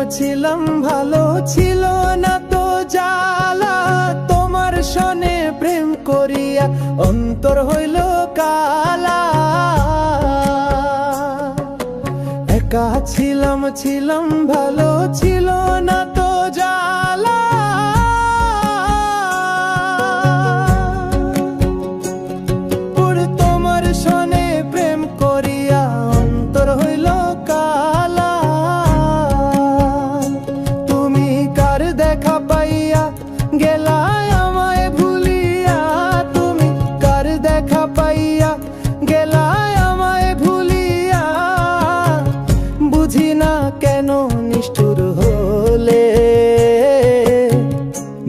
ছিলাম ভালো, ছিল না তো জ্বালা। তোমার সনে প্রেম করিয়া অন্তর হইল কালা। একা ছিলাম ভালো, ছিল না তো জ্বালা। তোমার সনে প্রেম করিয়া অন্তর হইল কালা। তুমি কার দেখা পাইয়া গেলায় আমায় ভুলিয়া। তুমি কার দেখা পাইয়া গেলায় আমায় ভুলিয়া। বুঝি না কেন নিষ্ঠুর হলে,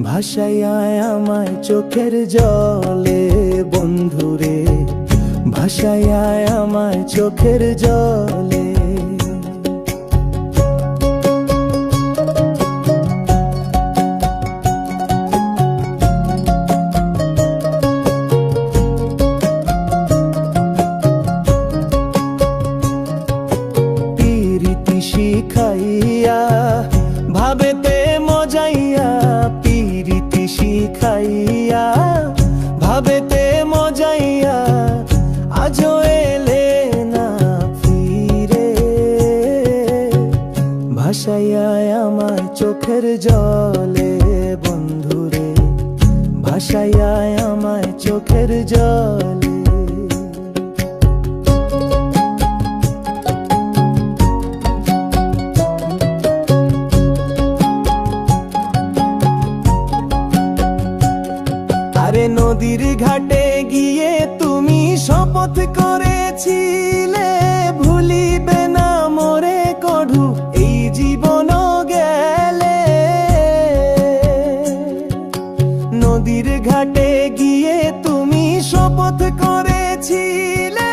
ভাসাইয়া আমায় চোখের জলে। বন্ধুরে ভাসাইয়া আমায় চোখের জলে। প্রীতি শিখাইয়া ভাবেতে মজাইয়া। প্রীতি শিখাইয়া ভাবেতে মজাইয়া। আজও এলে না ফিরে, ভাসাইয়া আমায় চোখের জলে। বন্ধুরে ভাসাইয়া আমায় চোখের জলে। আরে নদীর ঘাটে গিয়ে তুমি শপথ করেছিলে, ভুলিবে না মোরে কঢু এই জীবন গেলে। নদীর ঘাটে গিয়ে তুমি শপথ করেছিলে,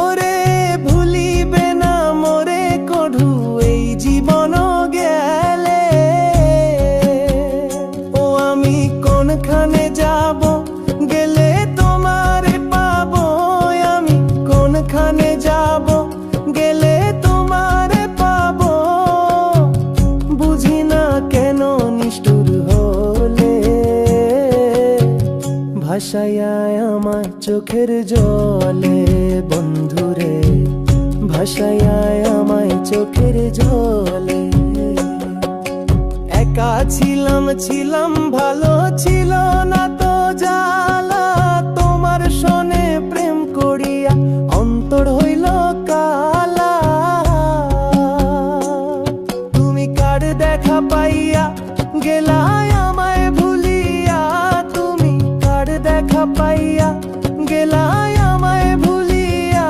ওরে ভুলিবে না মোরে কঢু এই জীবন গেলে। কোনখানে যাব গেলে তোমারে পাবো। আমি কোনখানে যাব গেলে তোমারে পাবো। বুঝি না কেন নিষ্ঠুর হলে, ভাসাইয়া আমায় চোখের জলে। বন্ধুরে ভাসাইয়া আমায় চোখের জলে। একা ছিলাম ভালো, ছিল না তো জ্বালা। তোমার সনে প্রেম করিয়া অন্তর হইল কালা। তুমি কার দেখা পাইয়া গেলায় আমায় ভুলিয়া। তুমি কার দেখা পাইয়া গেলায় আমায় ভুলিয়া।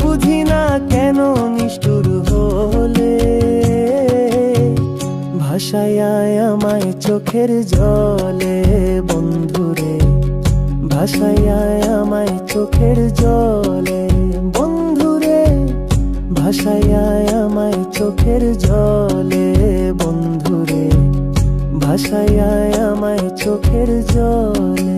বুঝি না কেন নিষ্ঠুর হলে, ভাসাইয়া আমায় চোখের জলে। বন্ধুরে ভাসাইয়া আমায় চোখের জলে। বন্ধুরে ভাসাইয়া আমায় চোখের জলে। বন্ধুরে ভাসাইয়া আমায় চোখের জলে।